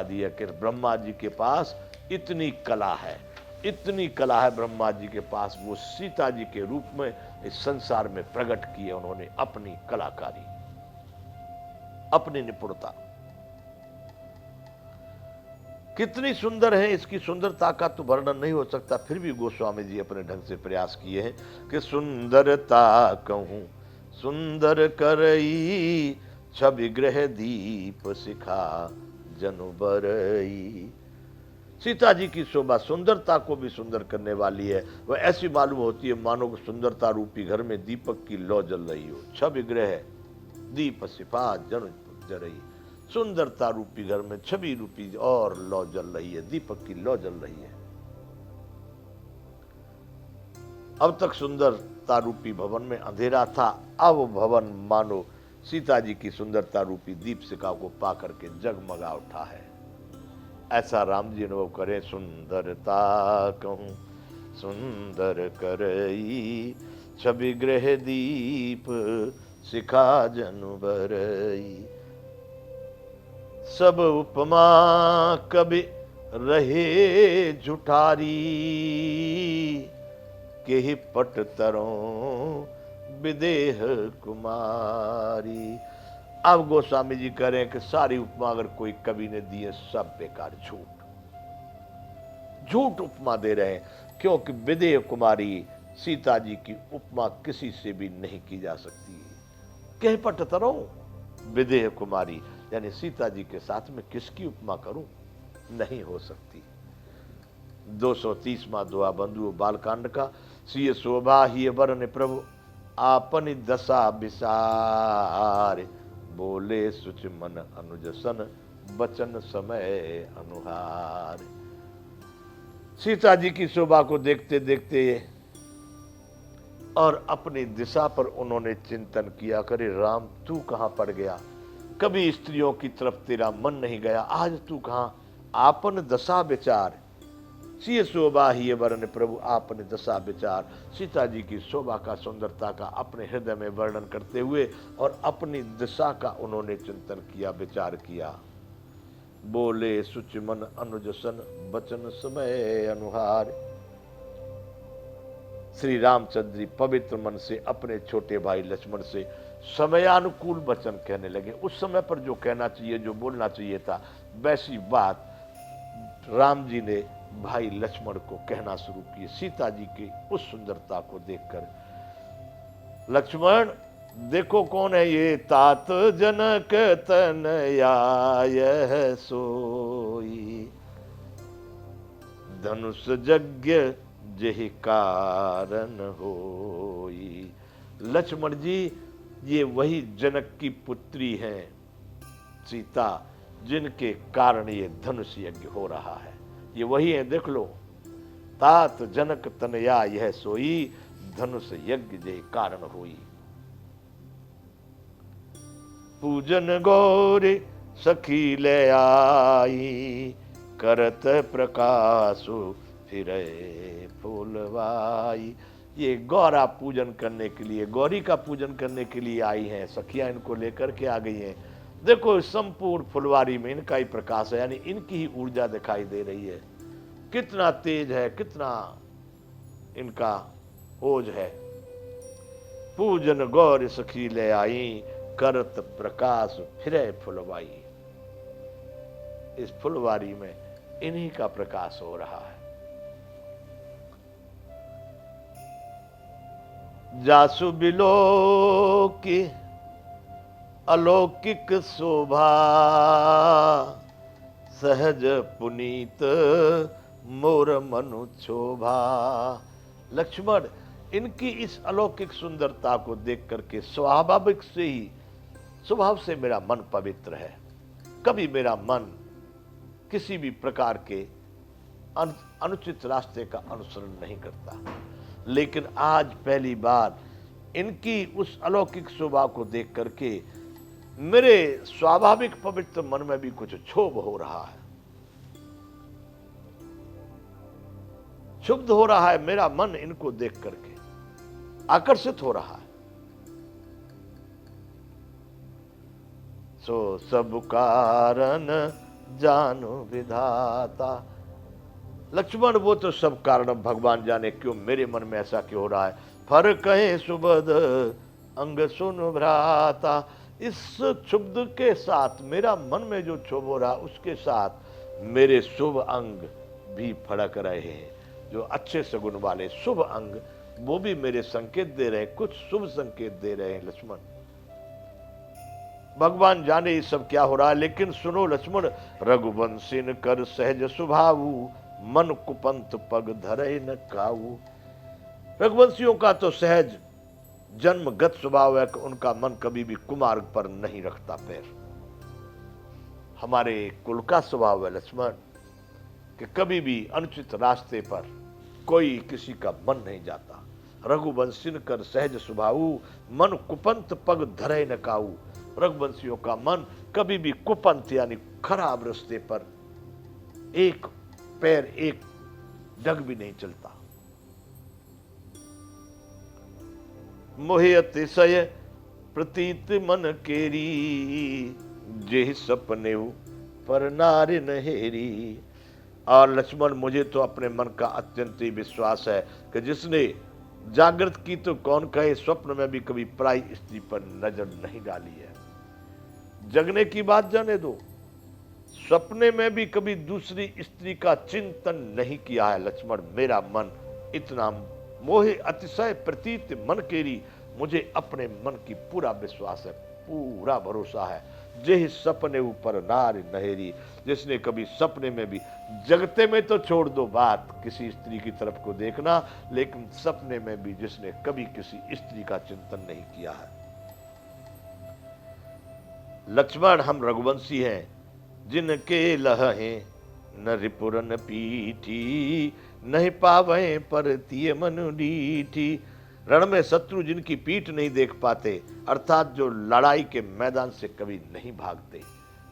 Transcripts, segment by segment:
दिया कि ब्रह्मा जी के पास इतनी कला है, इतनी कला है ब्रह्मा जी के पास। वो सीता जी के रूप में इस संसार में प्रकट किए उन्होंने अपनी कलाकारी, अपनी निपुणता। कितनी सुंदर है, इसकी सुंदरता का तो वर्णन नहीं हो सकता। फिर भी गोस्वामी जी अपने ढंग से प्रयास किए हैं कि सुंदरता कहूं सुंदर करई, छवि ग्रह दीप शिखा जनु बरई। सीता जी की शोभा सुंदरता को भी सुंदर करने वाली है। वह ऐसी मालूम होती है मानो सुंदरता रूपी घर में दीपक की लौ जल रही हो। छवि ग्रह दीप शिखा जनु जरई, सुंदरता रूपी घर में छवि रूपी और लौ जल रही है, दीपक की लौ जल रही है। अब तक सुंदरता रूपी भवन में अंधेरा था, अब भवन मानो सीता जी की सुंदरता रूपी दीप शिखा को पा करके जगमगा उठा है। ऐसा राम जी अनुभव करें। सुंदरता कहूं सुंदर करई, छवि ग्रह दीप शिखा जनु बरई। सब उपमा कभी रहे झुठारी, के ही पट तरों विदेह कुमारी। अब गोस्वामी जी कह रहे हैं कि सारी उपमा अगर कोई कवि ने दी है सब बेकार, झूठ झूठ उपमा दे रहे हैं, क्योंकि विदेह कुमारी सीता जी की उपमा किसी से भी नहीं की जा सकती। कह पट तरों विदेह कुमारी, यानी सीता जी के साथ में किसकी उपमा करूं, नहीं हो सकती। 230वां दुआ बंधु बालकांड का। सिय शोभा ही वरन प्रभु आपन दशा विसार, बोले सुच मन अनुजसन बचन समय अनुहार। सीता जी की शोभा को देखते देखते और अपनी दिशा पर उन्होंने चिंतन किया, करे राम तू कहां पड़ गया, कभी स्त्रियों की तरफ तेरा मन नहीं गया, आज तू कहां। आपन दशा विचार, सिय शोभा ही वरण प्रभु आपन दशा विचार। सीता जी की शोभा का, सुंदरता का अपने हृदय में वर्णन करते हुए और अपनी दिशा का उन्होंने चिंतन किया, विचार किया। बोले सुच मन अनुजसन बचन समय अनुहार। श्री रामचंद्र जी पवित्र मन से अपने छोटे भाई लक्ष्मण से समयानुकूल वचन कहने लगे। उस समय पर जो कहना चाहिए, जो बोलना चाहिए था, वैसी बात राम जी ने भाई लक्ष्मण को कहना शुरू की। सीता जी की उस सुंदरता को देखकर, लक्ष्मण देखो कौन है ये, तात जनक तनया यह सोई, धनुष यज्ञ जेहि कारण होई। लक्ष्मण जी ये वही जनक की पुत्री हैं सीता, जिनके कारण ये धनुष यज्ञ हो रहा है। ये वही है, देख लो। तात जनक तनया यह सोई, धनुष यज्ञ जे कारण होई। पूजन गौरी सखी ले आई, करत प्रकाशु फिरे फूलवाई। ये गौरा पूजन करने के लिए, गौरी का पूजन करने के लिए आई हैं। सखियां इनको लेकर के आ गई हैं। देखो संपूर्ण फुलवारी में इनका ही प्रकाश है, यानी इनकी ही ऊर्जा दिखाई दे रही है। कितना तेज है, कितना इनका ओज है। पूजन गौर सखी ले आई, करत प्रकाश फिरे फुलवाई। इस फुलवारी में इन्हीं का प्रकाश हो रहा है। जासु बिलो की अलौकिक शोभा, सहज पुनीत मोर मनु क्षोभा। लक्ष्मण इनकी इस अलौकिक सुंदरता को देख करके स्वाभाविक से ही, स्वभाव से मेरा मन पवित्र है। कभी मेरा मन किसी भी प्रकार के अनुचित रास्ते का अनुसरण नहीं करता, लेकिन आज पहली बार इनकी उस अलौकिक शोभा को देख करके मेरे स्वाभाविक पवित्र मन में भी कुछ क्षोभ हो रहा है, क्षुब्ध हो रहा है। मेरा मन इनको देख करके आकर्षित हो रहा है। सो सब कारण जानो विधाता। लक्ष्मण वो तो सब कारण भगवान जाने क्यों मेरे मन में ऐसा क्यों हो रहा है। फर कहे सुबद अंग सुन भ्राता। इस क्षुब्ध के साथ मेरा मन में जो क्षोभ हो रहा उसके साथ मेरे शुभ अंग भी फड़क रहे हैं। जो अच्छे सगुन वाले शुभ अंग वो भी मेरे संकेत दे रहे हैं, कुछ शुभ संकेत दे रहे हैं लक्ष्मण। भगवान जाने ये सब क्या हो रहा है, लेकिन सुनो लक्ष्मण। रघुवंशीन कर सहज स्वभावु मन कुपंत पग धरे न काऊ। रघुवंशियों का तो सहज जन्मगत स्वभाव है कि उनका मन कभी भी कुमार्ग पर नहीं रखता पैर। हमारे कुल का स्वभाव है लक्ष्मण कि कभी भी अनुचित रास्ते पर कोई किसी का मन नहीं जाता। रघुवंशीन कर सहज स्वभावु मन कुपंत पग धरे न काऊ। रघुवंशियों का मन कभी भी कुपंत यानी खराब रास्ते पर एक पैर एक डग भी नहीं चलता। मोहे अतिशय प्रतीत मन केरी जेहि सपने पर नारि नहेरी। और लक्ष्मण मुझे तो अपने मन का अत्यंत ही विश्वास है कि जिसने जागृत की तो कौन कहे, स्वप्न में भी कभी पराई स्त्री पर नजर नहीं डाली है। जगने की बात जाने दो, सपने में भी कभी दूसरी स्त्री का चिंतन नहीं किया है लक्ष्मण। मेरा मन इतना मोहे अतिशय प्रतीत मन केरी, मुझे अपने मन की पूरा विश्वास है, पूरा भरोसा है। जे सपने ऊपर नारी नहेरी, जिसने कभी सपने में भी, जगते में तो छोड़ दो बात किसी स्त्री की तरफ को देखना, लेकिन सपने में भी जिसने कभी किसी स्त्री का चिंतन नहीं किया है। लक्ष्मण हम रघुवंशी हैं जिनके लहे न रिपुरन पीठी, नहीं पावे पर तिय मनु डीठी। रण में शत्रु जिनकी पीठ नहीं देख पाते, अर्थात जो लड़ाई के मैदान से कभी नहीं भागते,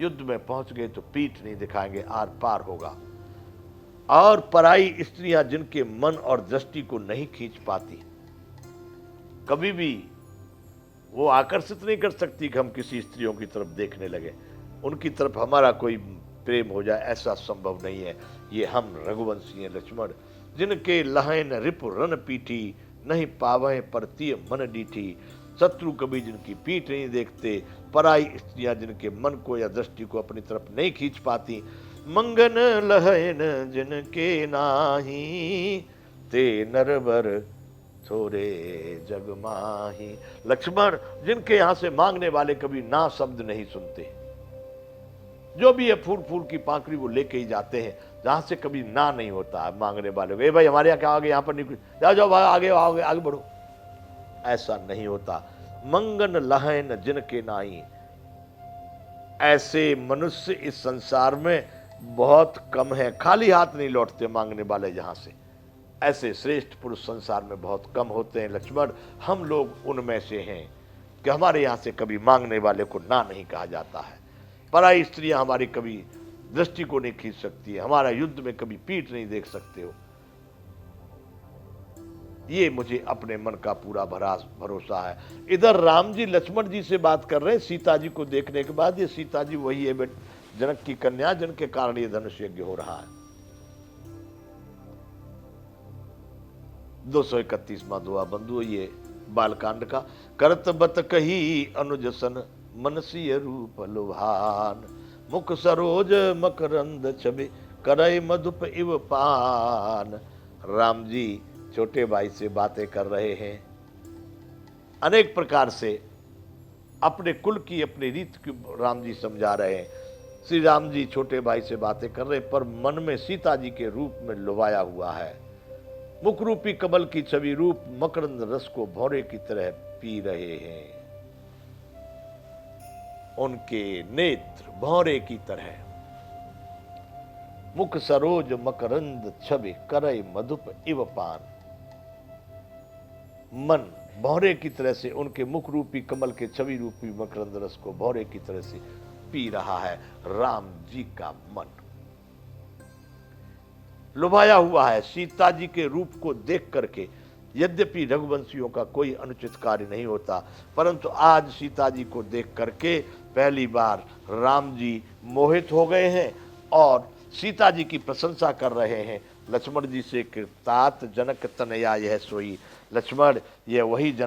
युद्ध में पहुंच गए तो पीठ नहीं दिखाएंगे, आर पार होगा। और पराई स्त्रियां जिनके मन और दृष्टि को नहीं खींच पाती, कभी भी वो आकर्षित नहीं कर सकती कि हम किसी स्त्रियों की तरफ देखने लगे, उनकी तरफ हमारा कोई प्रेम हो जाए, ऐसा संभव नहीं है। ये हम रघुवंशी हैं लक्ष्मण। जिनके लहन रिपु रन पीठी, नहीं पावे पर तिय मन डीठी। शत्रु कभी जिनकी पीठ नहीं देखते, पराई स्त्रियां जिनके मन को या दृष्टि को अपनी तरफ नहीं खींच पाती। मंगन लहन जिनके नाही, ते नरवर थोड़े जग माही। लक्ष्मण जिनके यहां से मांगने वाले कभी ना शब्द नहीं सुनते, जो भी है फूल फूल की पाकड़ी वो लेके ही जाते हैं, जहां से कभी ना नहीं होता है मांगने वाले को। भाई हमारे यहाँ क्या आगे, यहाँ पर नहीं, जाओ जाओ आगे आगे आगे बढ़ो, ऐसा नहीं होता। मंगन लहन जिनके नाई, ऐसे मनुष्य इस संसार में बहुत कम है, खाली हाथ नहीं लौटते मांगने वाले जहां से। ऐसे श्रेष्ठ पुरुष संसार में बहुत कम होते हैं लक्ष्मण। हम लोग उनमें से हैं कि हमारे यहां से कभी मांगने वाले को ना नहीं कहा जाता है। पराई स्त्रियां हमारी कभी दृष्टि को नहीं खींच सकती है, हमारा युद्ध में कभी पीठ नहीं देख सकते हो। ये मुझे अपने मन का पूरा भरोसा है। इधर राम जी लक्ष्मण जी से बात कर रहे हैं सीता जी को देखने के बाद। ये सीता जी वही है जनक की कन्या, जिनके कारण ये धनुष यज्ञ हो रहा है। 231वां दुआ बंधु ये बालकांड का। करत बत कही अनुजसन मनसीय रूप लुभान, मुख सरोज मकरंद छबे करय मधुप इव पान। राम जी छोटे भाई से बातें कर रहे हैं, अनेक प्रकार से अपने कुल की अपनी रीत की राम जी समझा रहे हैं। श्री राम जी छोटे भाई से बातें कर रहे, पर मन में सीता जी के रूप में लुभाया हुआ है। मुख रूपी कमल की छवि रूप मकरंद रस को भौरे की तरह पी रहे हैं। उनके नेत्र भौरे की तरह, मुख सरोज मकरंद छवि करय मधुप इव पान। मन भौरे की तरह से उनके मुख रूपी कमल के छवि रूपी मकरंद रस को भौरे की तरह से पी रहा है। राम जी का मन लुभाया हुआ है सीता जी के रूप को देख करके। यद्यपि रघुवंशियों का कोई अनुचित कार्य नहीं होता, परंतु आज सीता जी को देख करके पहली बार राम जी मोहित हो गए हैं और सीता जी की प्रशंसा कर रहे हैं। लक्ष्मण जी से तात जनक तनया यह सोई। लक्ष्मण, ये वही जनक